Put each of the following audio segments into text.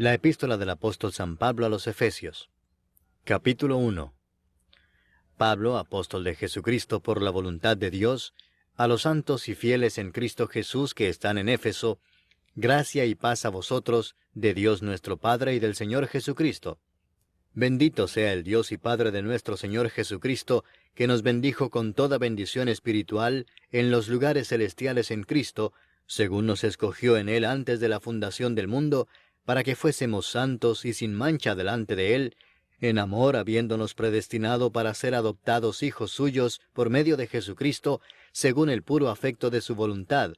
La epístola del apóstol San Pablo a los Efesios. Capítulo 1. Pablo, apóstol de Jesucristo por la voluntad de Dios, a los santos y fieles en Cristo Jesús que están en Éfeso, gracia y paz a vosotros, de Dios nuestro Padre y del Señor Jesucristo. Bendito sea el Dios y Padre de nuestro Señor Jesucristo, que nos bendijo con toda bendición espiritual en los lugares celestiales en Cristo, según nos escogió en Él antes de la fundación del mundo, para que fuésemos santos y sin mancha delante de Él, en amor habiéndonos predestinado para ser adoptados hijos suyos por medio de Jesucristo, según el puro afecto de su voluntad,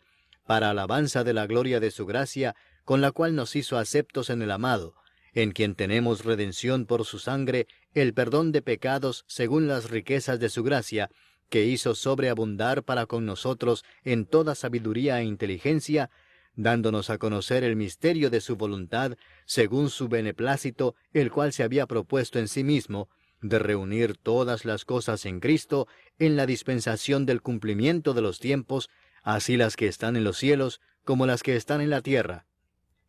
para alabanza de la gloria de su gracia, con la cual nos hizo aceptos en el amado, en quien tenemos redención por su sangre, el perdón de pecados según las riquezas de su gracia, que hizo sobreabundar para con nosotros en toda sabiduría e inteligencia, dándonos a conocer el misterio de su voluntad, según su beneplácito, el cual se había propuesto en sí mismo, de reunir todas las cosas en Cristo, en la dispensación del cumplimiento de los tiempos, así las que están en los cielos, como las que están en la tierra.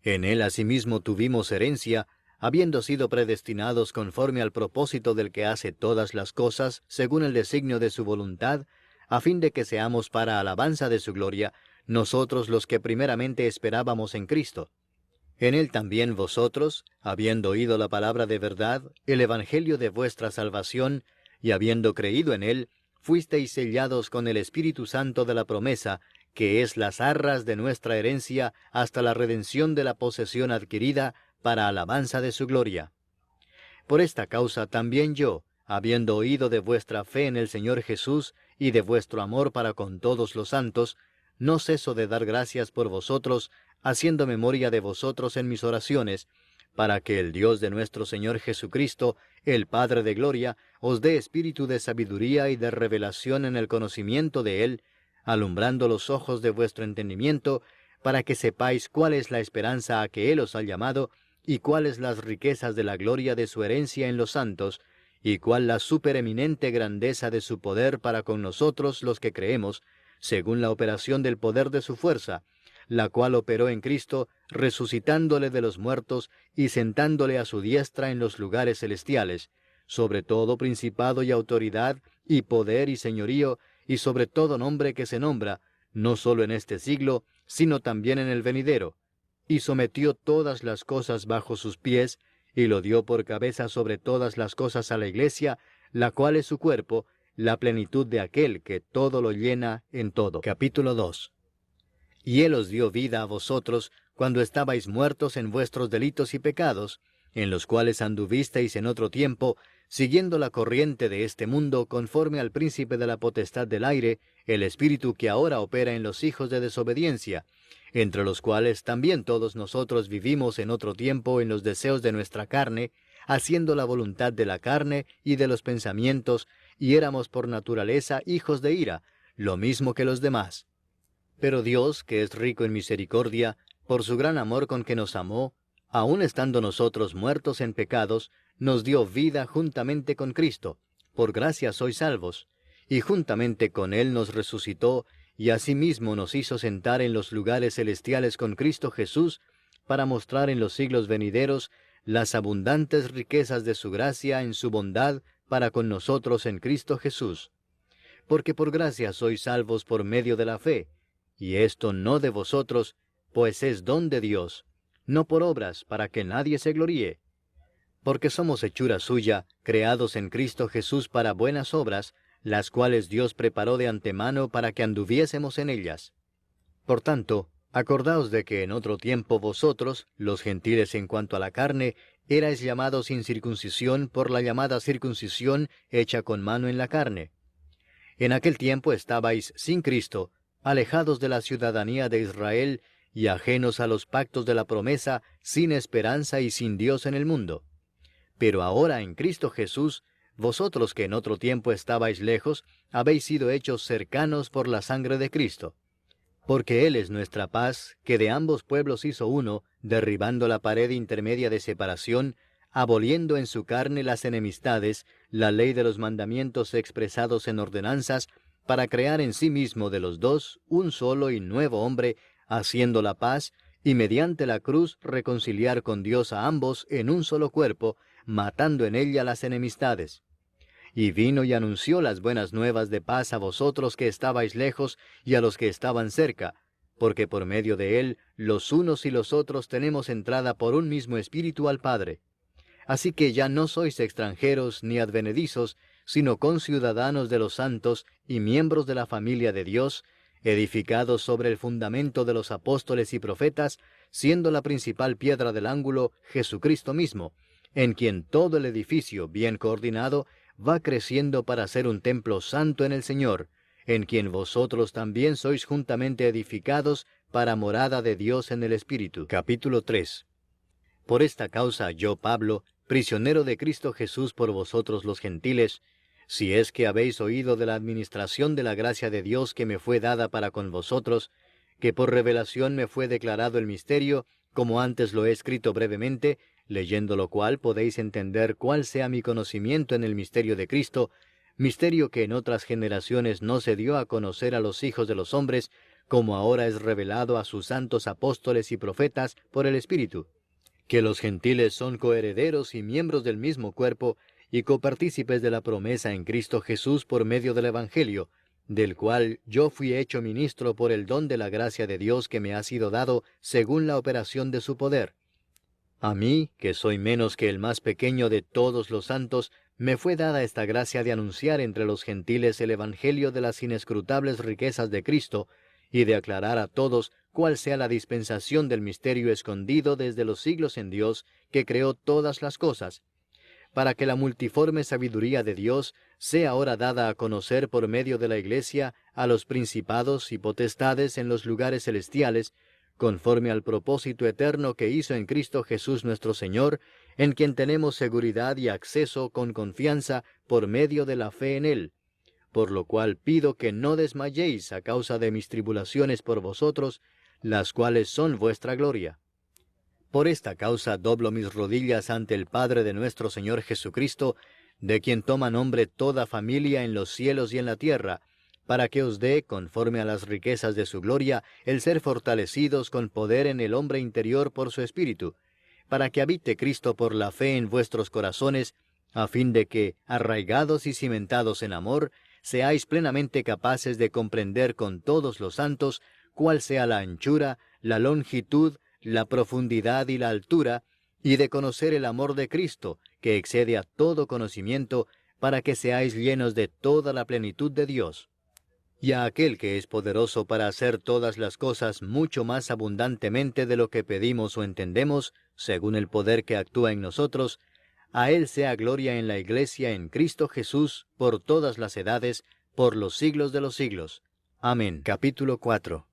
En Él asimismo tuvimos herencia, habiendo sido predestinados conforme al propósito del que hace todas las cosas, según el designio de su voluntad, a fin de que seamos para alabanza de su gloria, nosotros los que primeramente esperábamos en Cristo. En Él también vosotros, habiendo oído la palabra de verdad, el evangelio de vuestra salvación, y habiendo creído en Él, fuisteis sellados con el Espíritu Santo de la promesa, que es las arras de nuestra herencia hasta la redención de la posesión adquirida, para alabanza de su gloria. Por esta causa también yo, habiendo oído de vuestra fe en el Señor Jesús, y de vuestro amor para con todos los santos, no ceso de dar gracias por vosotros, haciendo memoria de vosotros en mis oraciones, para que el Dios de nuestro Señor Jesucristo, el Padre de gloria, os dé espíritu de sabiduría y de revelación en el conocimiento de Él, alumbrando los ojos de vuestro entendimiento, para que sepáis cuál es la esperanza a que Él os ha llamado, y cuáles las riquezas de la gloria de su herencia en los santos, y cuál la supereminente grandeza de su poder para con nosotros los que creemos, según la operación del poder de su fuerza, la cual operó en Cristo, resucitándole de los muertos y sentándole a su diestra en los lugares celestiales, sobre todo principado y autoridad, y poder y señorío, y sobre todo nombre que se nombra, no solo en este siglo, sino también en el venidero, y sometió todas las cosas bajo sus pies, y lo dio por cabeza sobre todas las cosas a la Iglesia, la cual es su cuerpo, la plenitud de aquel que todo lo llena en todo. Capítulo 2. Y Él os dio vida a vosotros, cuando estabais muertos en vuestros delitos y pecados, en los cuales anduvisteis en otro tiempo, siguiendo la corriente de este mundo, conforme al príncipe de la potestad del aire, el espíritu que ahora opera en los hijos de desobediencia, entre los cuales también todos nosotros vivimos en otro tiempo en los deseos de nuestra carne, haciendo la voluntad de la carne y de los pensamientos, y éramos por naturaleza hijos de ira, lo mismo que los demás. Pero Dios, que es rico en misericordia, por su gran amor con que nos amó, aun estando nosotros muertos en pecados, nos dio vida juntamente con Cristo. Por gracia sois salvos. Y juntamente con Él nos resucitó, y asimismo nos hizo sentar en los lugares celestiales con Cristo Jesús, para mostrar en los siglos venideros las abundantes riquezas de su gracia en su bondad para con nosotros en Cristo Jesús. Porque por gracia sois salvos por medio de la fe, y esto no de vosotros, pues es don de Dios, no por obras, para que nadie se gloríe. Porque somos hechura suya, creados en Cristo Jesús para buenas obras, las cuales Dios preparó de antemano para que anduviésemos en ellas. Por tanto, acordaos de que en otro tiempo vosotros, los gentiles en cuanto a la carne, erais llamados sin circuncisión por la llamada circuncisión hecha con mano en la carne. En aquel tiempo estabais sin Cristo, alejados de la ciudadanía de Israel, y ajenos a los pactos de la promesa, sin esperanza y sin Dios en el mundo. Pero ahora en Cristo Jesús, vosotros que en otro tiempo estabais lejos, habéis sido hechos cercanos por la sangre de Cristo. Porque Él es nuestra paz, que de ambos pueblos hizo uno, derribando la pared intermedia de separación, aboliendo en su carne las enemistades, la ley de los mandamientos expresados en ordenanzas, para crear en sí mismo de los dos un solo y nuevo hombre, haciendo la paz, y mediante la cruz reconciliar con Dios a ambos en un solo cuerpo, matando en ella las enemistades. Y vino y anunció las buenas nuevas de paz a vosotros que estabais lejos y a los que estaban cerca, porque por medio de él los unos y los otros tenemos entrada por un mismo espíritu al Padre. Así que ya no sois extranjeros ni advenedizos, sino conciudadanos de los santos y miembros de la familia de Dios, edificados sobre el fundamento de los apóstoles y profetas, siendo la principal piedra del ángulo Jesucristo mismo, en quien todo el edificio, bien coordinado, va creciendo para ser un templo santo en el Señor, en quien vosotros también sois juntamente edificados para morada de Dios en el Espíritu. Capítulo 3. Por esta causa yo, Pablo, prisionero de Cristo Jesús por vosotros los gentiles, si es que habéis oído de la administración de la gracia de Dios que me fue dada para con vosotros, que por revelación me fue declarado el misterio, como antes lo he escrito brevemente, leyendo lo cual podéis entender cuál sea mi conocimiento en el misterio de Cristo, misterio que en otras generaciones no se dio a conocer a los hijos de los hombres, como ahora es revelado a sus santos apóstoles y profetas por el Espíritu, que los gentiles son coherederos y miembros del mismo cuerpo, y copartícipes de la promesa en Cristo Jesús por medio del Evangelio, del cual yo fui hecho ministro por el don de la gracia de Dios que me ha sido dado según la operación de su poder. A mí, que soy menos que el más pequeño de todos los santos, me fue dada esta gracia de anunciar entre los gentiles el Evangelio de las inescrutables riquezas de Cristo, y de aclarar a todos cuál sea la dispensación del misterio escondido desde los siglos en Dios, que creó todas las cosas, para que la multiforme sabiduría de Dios sea ahora dada a conocer por medio de la Iglesia a los principados y potestades en los lugares celestiales, conforme al propósito eterno que hizo en Cristo Jesús nuestro Señor, en quien tenemos seguridad y acceso con confianza por medio de la fe en Él. Por lo cual pido que no desmayéis a causa de mis tribulaciones por vosotros, las cuales son vuestra gloria. Por esta causa doblo mis rodillas ante el Padre de nuestro Señor Jesucristo, de quien toma nombre toda familia en los cielos y en la tierra, para que os dé, conforme a las riquezas de su gloria, el ser fortalecidos con poder en el hombre interior por su Espíritu, para que habite Cristo por la fe en vuestros corazones, a fin de que, arraigados y cimentados en amor, seáis plenamente capaces de comprender con todos los santos cuál sea la anchura, la longitud, la profundidad y la altura, y de conocer el amor de Cristo, que excede a todo conocimiento, para que seáis llenos de toda la plenitud de Dios. Y a aquel que es poderoso para hacer todas las cosas mucho más abundantemente de lo que pedimos o entendemos, según el poder que actúa en nosotros, a Él sea gloria en la Iglesia en Cristo Jesús, por todas las edades, por los siglos de los siglos. Amén. Capítulo 4.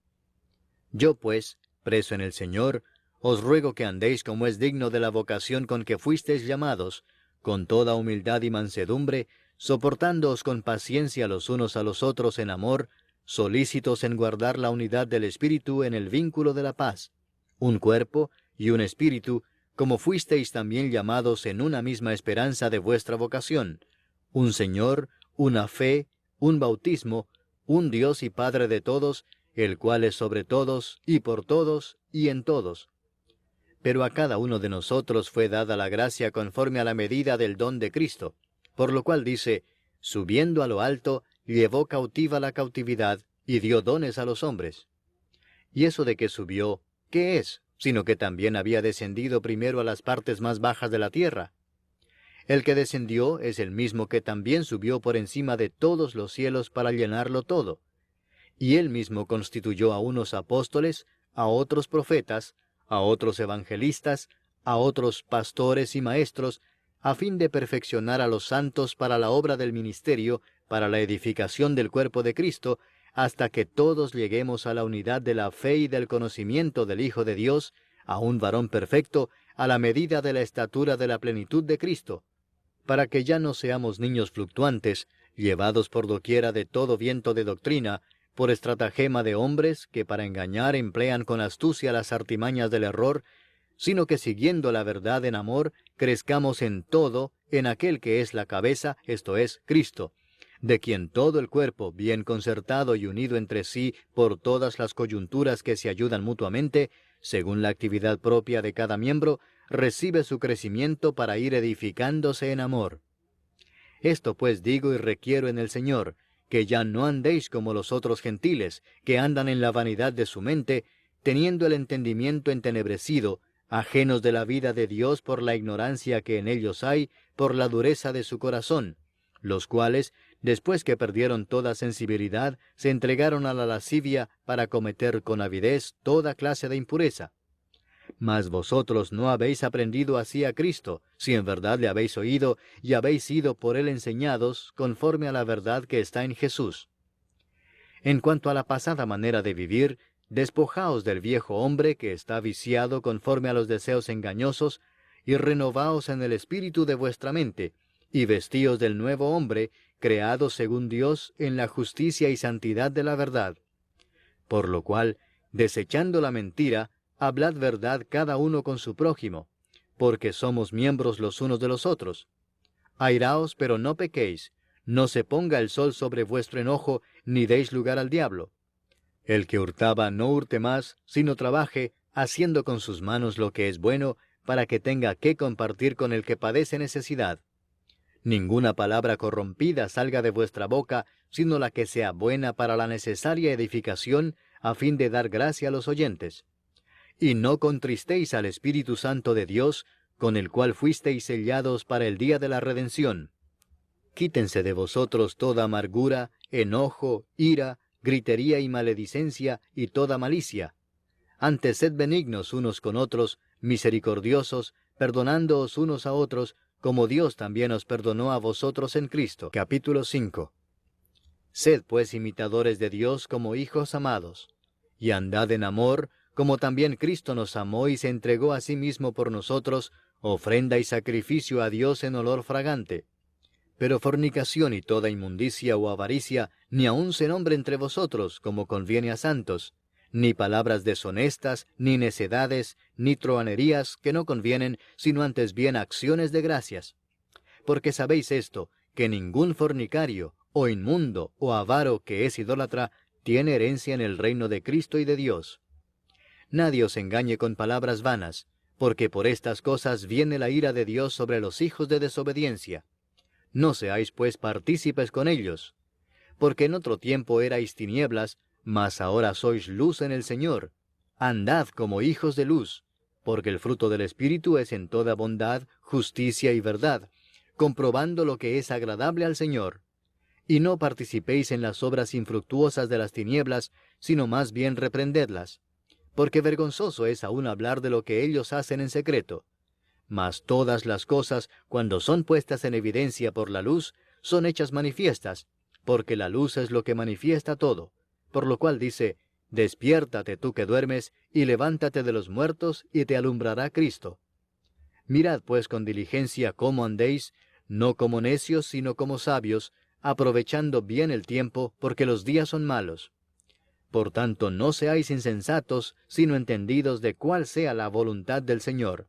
Yo pues, preso en el Señor, os ruego que andéis como es digno de la vocación con que fuisteis llamados, con toda humildad y mansedumbre, soportándoos con paciencia los unos a los otros en amor, solícitos en guardar la unidad del Espíritu en el vínculo de la paz, un cuerpo y un espíritu, como fuisteis también llamados en una misma esperanza de vuestra vocación, un Señor, una fe, un bautismo, un Dios y Padre de todos, el cual es sobre todos, y por todos, y en todos. Pero a cada uno de nosotros fue dada la gracia conforme a la medida del don de Cristo, por lo cual dice, subiendo a lo alto, llevó cautiva la cautividad, y dio dones a los hombres. Y eso de que subió, ¿qué es? Sino que también había descendido primero a las partes más bajas de la tierra. El que descendió es el mismo que también subió por encima de todos los cielos para llenarlo todo. Y él mismo constituyó a unos apóstoles, a otros profetas, a otros evangelistas, a otros pastores y maestros, a fin de perfeccionar a los santos para la obra del ministerio, para la edificación del cuerpo de Cristo, hasta que todos lleguemos a la unidad de la fe y del conocimiento del Hijo de Dios, a un varón perfecto, a la medida de la estatura de la plenitud de Cristo, para que ya no seamos niños fluctuantes, llevados por doquiera de todo viento de doctrina, por estratagema de hombres que para engañar emplean con astucia las artimañas del error, sino que siguiendo la verdad en amor, crezcamos en todo en aquel que es la cabeza, esto es, Cristo, de quien todo el cuerpo, bien concertado y unido entre sí por todas las coyunturas que se ayudan mutuamente, según la actividad propia de cada miembro, recibe su crecimiento para ir edificándose en amor. Esto pues digo y requiero en el Señor, que ya no andéis como los otros gentiles, que andan en la vanidad de su mente, teniendo el entendimiento entenebrecido, ajenos de la vida de Dios por la ignorancia que en ellos hay, por la dureza de su corazón, los cuales, después que perdieron toda sensibilidad, se entregaron a la lascivia para cometer con avidez toda clase de impureza. Mas vosotros no habéis aprendido así a Cristo, si en verdad le habéis oído y habéis sido por él enseñados, conforme a la verdad que está en Jesús. En cuanto a la pasada manera de vivir, despojaos del viejo hombre que está viciado conforme a los deseos engañosos, y renovaos en el espíritu de vuestra mente, y vestíos del nuevo hombre, creado según Dios en la justicia y santidad de la verdad. Por lo cual, desechando la mentira, hablad verdad cada uno con su prójimo, porque somos miembros los unos de los otros. Airaos, pero no pequéis, no se ponga el sol sobre vuestro enojo, ni deis lugar al diablo. El que hurtaba no hurte más, sino trabaje, haciendo con sus manos lo que es bueno, para que tenga que compartir con el que padece necesidad. Ninguna palabra corrompida salga de vuestra boca, sino la que sea buena para la necesaria edificación, a fin de dar gracia a los oyentes. Y no contristéis al Espíritu Santo de Dios, con el cual fuisteis sellados para el día de la redención. Quítense de vosotros toda amargura, enojo, ira, gritería y maledicencia, y toda malicia. Antes sed benignos unos con otros, misericordiosos, perdonándoos unos a otros, como Dios también os perdonó a vosotros en Cristo. Capítulo 5. Sed pues imitadores de Dios como hijos amados, y andad en amor, como también Cristo nos amó y se entregó a sí mismo por nosotros, ofrenda y sacrificio a Dios en olor fragante. Pero fornicación y toda inmundicia o avaricia, ni aun se nombre entre vosotros, como conviene a santos, ni palabras deshonestas, ni necedades, ni truhanerías que no convienen, sino antes bien acciones de gracias. Porque sabéis esto, que ningún fornicario, o inmundo, o avaro que es idólatra, tiene herencia en el reino de Cristo y de Dios. Nadie os engañe con palabras vanas, porque por estas cosas viene la ira de Dios sobre los hijos de desobediencia. No seáis pues partícipes con ellos, porque en otro tiempo erais tinieblas, mas ahora sois luz en el Señor. Andad como hijos de luz, porque el fruto del Espíritu es en toda bondad, justicia y verdad, comprobando lo que es agradable al Señor. Y no participéis en las obras infructuosas de las tinieblas, sino más bien reprendedlas, porque vergonzoso es aún hablar de lo que ellos hacen en secreto. Mas todas las cosas, cuando son puestas en evidencia por la luz, son hechas manifiestas, porque la luz es lo que manifiesta todo. Por lo cual dice, despiértate tú que duermes, y levántate de los muertos, y te alumbrará Cristo. Mirad pues con diligencia cómo andéis, no como necios, sino como sabios, aprovechando bien el tiempo, porque los días son malos. Por tanto, no seáis insensatos, sino entendidos de cuál sea la voluntad del Señor.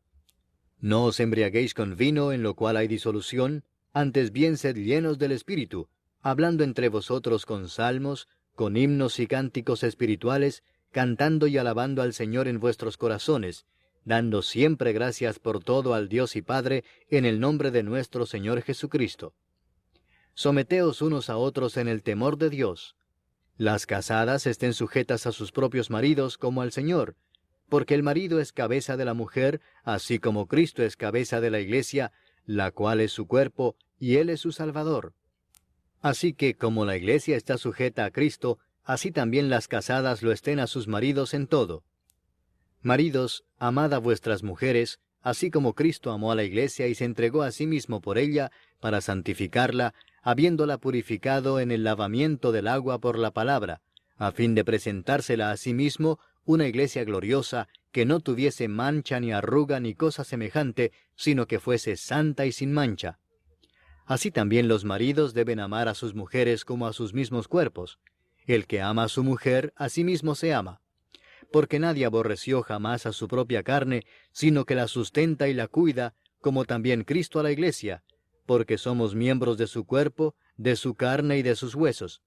No os embriaguéis con vino, en lo cual hay disolución, antes bien sed llenos del Espíritu, hablando entre vosotros con salmos, con himnos y cánticos espirituales, cantando y alabando al Señor en vuestros corazones, dando siempre gracias por todo al Dios y Padre, en el nombre de nuestro Señor Jesucristo. Someteos unos a otros en el temor de Dios. Las casadas estén sujetas a sus propios maridos como al Señor, porque el marido es cabeza de la mujer, así como Cristo es cabeza de la Iglesia, la cual es su cuerpo, y Él es su Salvador. Así que, como la Iglesia está sujeta a Cristo, así también las casadas lo estén a sus maridos en todo. Maridos, amad a vuestras mujeres, así como Cristo amó a la Iglesia y se entregó a sí mismo por ella, para santificarla, habiéndola purificado en el lavamiento del agua por la palabra, a fin de presentársela a sí mismo una iglesia gloriosa, que no tuviese mancha ni arruga ni cosa semejante, sino que fuese santa y sin mancha. Así también los maridos deben amar a sus mujeres como a sus mismos cuerpos. El que ama a su mujer, a sí mismo se ama. Porque nadie aborreció jamás a su propia carne, sino que la sustenta y la cuida, como también Cristo a la iglesia, porque somos miembros de su cuerpo, de su carne y de sus huesos.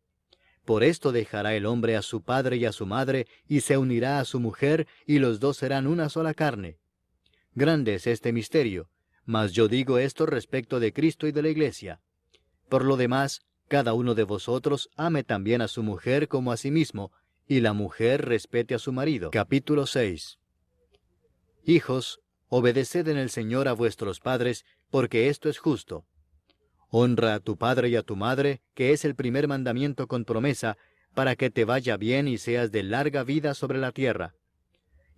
Por esto dejará el hombre a su padre y a su madre, y se unirá a su mujer, y los dos serán una sola carne. Grande es este misterio, mas yo digo esto respecto de Cristo y de la Iglesia. Por lo demás, cada uno de vosotros ame también a su mujer como a sí mismo, y la mujer respete a su marido. Capítulo 6. Hijos, obedeced en el Señor a vuestros padres, porque esto es justo. Honra a tu padre y a tu madre, que es el primer mandamiento con promesa, para que te vaya bien y seas de larga vida sobre la tierra.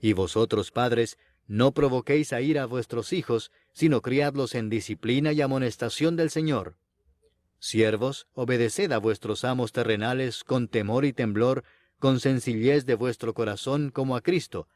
Y vosotros, padres, no provoquéis a ira a vuestros hijos, sino criadlos en disciplina y amonestación del Señor. Siervos, obedeced a vuestros amos terrenales con temor y temblor, con sencillez de vuestro corazón como a Cristo,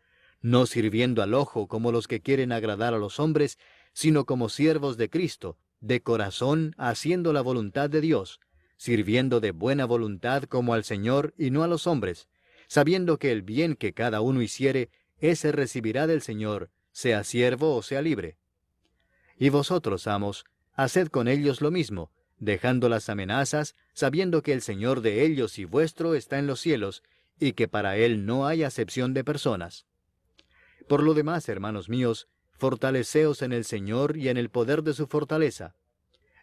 no sirviendo al ojo como los que quieren agradar a los hombres, sino como siervos de Cristo, de corazón haciendo la voluntad de Dios, sirviendo de buena voluntad como al Señor y no a los hombres, sabiendo que el bien que cada uno hiciere, ese recibirá del Señor, sea siervo o sea libre. Y vosotros, amos, haced con ellos lo mismo, dejando las amenazas, sabiendo que el Señor de ellos y vuestro está en los cielos, y que para Él no hay acepción de personas. Por lo demás, hermanos míos, fortaleceos en el Señor y en el poder de su fortaleza.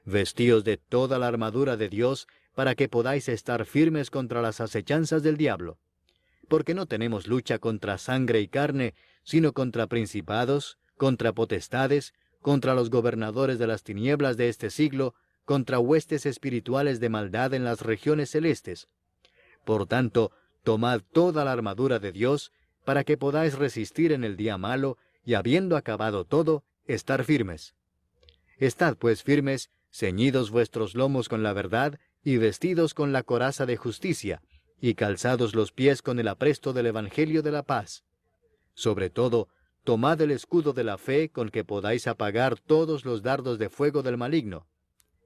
Vestíos de toda la armadura de Dios, para que podáis estar firmes contra las acechanzas del diablo. Porque no tenemos lucha contra sangre y carne, sino contra principados, contra potestades, contra los gobernadores de las tinieblas de este siglo, contra huestes espirituales de maldad en las regiones celestes. Por tanto, tomad toda la armadura de Dios, para que podáis resistir en el día malo, y habiendo acabado todo, estar firmes. Estad pues firmes, ceñidos vuestros lomos con la verdad, y vestidos con la coraza de justicia, y calzados los pies con el apresto del Evangelio de la paz. Sobre todo, tomad el escudo de la fe con que podáis apagar todos los dardos de fuego del maligno.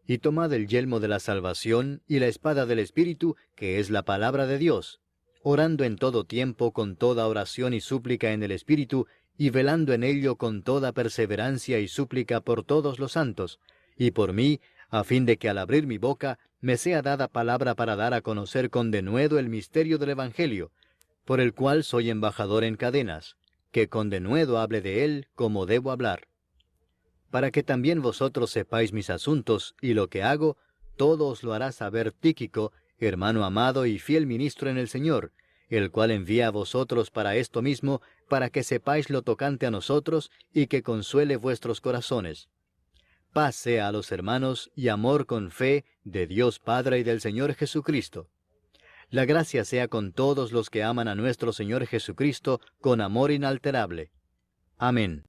Y tomad el yelmo de la salvación y la espada del Espíritu, que es la palabra de Dios, orando en todo tiempo con toda oración y súplica en el Espíritu, y velando en ello con toda perseverancia y súplica por todos los santos, y por mí, a fin de que al abrir mi boca me sea dada palabra para dar a conocer con denuedo el misterio del Evangelio, por el cual soy embajador en cadenas, que con denuedo hable de él como debo hablar. Para que también vosotros sepáis mis asuntos y lo que hago, todo os lo hará saber Tíquico, hermano amado y fiel ministro en el Señor, el cual envía a vosotros para esto mismo, para que sepáis lo tocante a nosotros y que consuele vuestros corazones. Paz sea a los hermanos y amor con fe de Dios Padre y del Señor Jesucristo. La gracia sea con todos los que aman a nuestro Señor Jesucristo con amor inalterable. Amén.